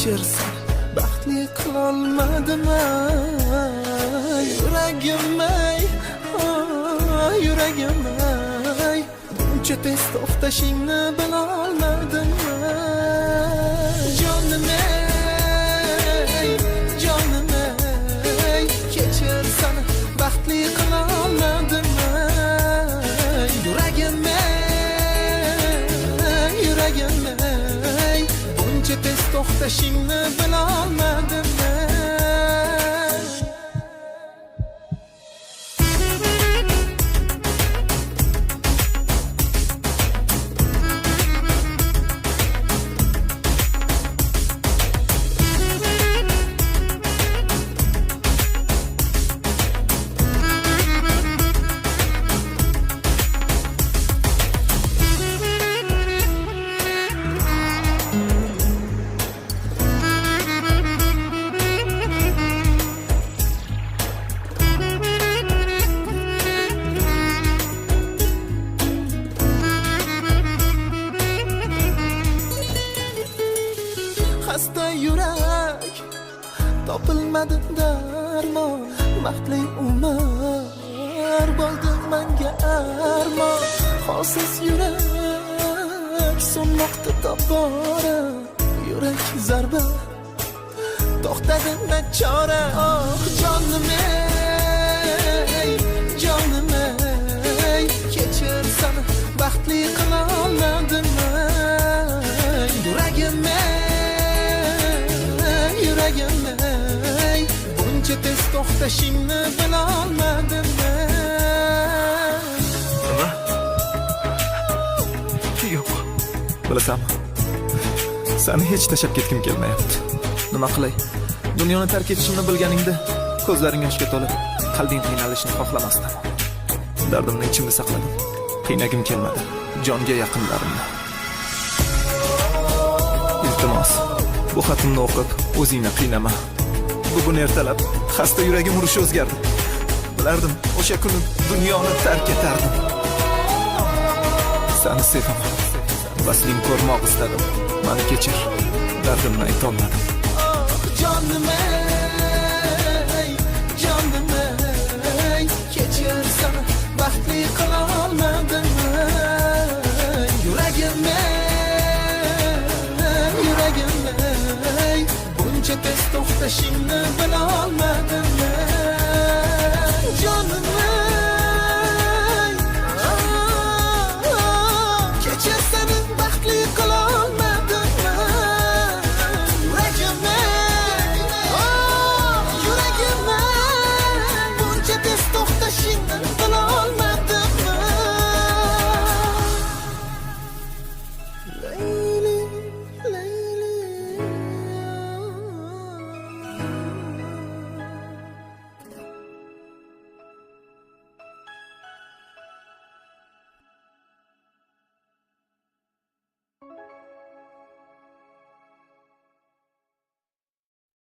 Kechirsan baxtli qilolmadim yuragim buncha tez to'xtashingni bilolmadim jonim kechirsan baxtli qilolmadim yuragim buncha tez to'xtashingni bilolmadim xasta yurak topilmadi darmon baxtli umr bo'ldi menga armon holsiz yurak so'nmoqda tobora yurak zarba to'xtadi nachora jonim kechirsan baxtli qilolmadim yuragim buncha tez to'xtashingni bilolmadim Nima? Yo'q. Bilasanmi? Seni hech tashlab ketgim kelmayapti. Nima qilay? Dunyoni tark etishimni bilganingda, ko'zlaring yoshga to'lib, qalbing qiynalishini xohlamasdim. Dardimni ichimda saqladim. Qiynagim kelmadi. Jonga yaqinlarimni. Iltimos, bu xatimni o'qib, o'zingni qiynama. Bugun ertalab xasta yuragim urishi o'zgardi. Bilardim, o'sha kuni dunyoni tark etardim. Seni sevaman. Vasling ko'rmoq istadim. Meni kechir. Dardimni aytolmadim. Jonim kechirsan baxtli qilolmadim yuragim buncha tez to'xtashingni bilolmadim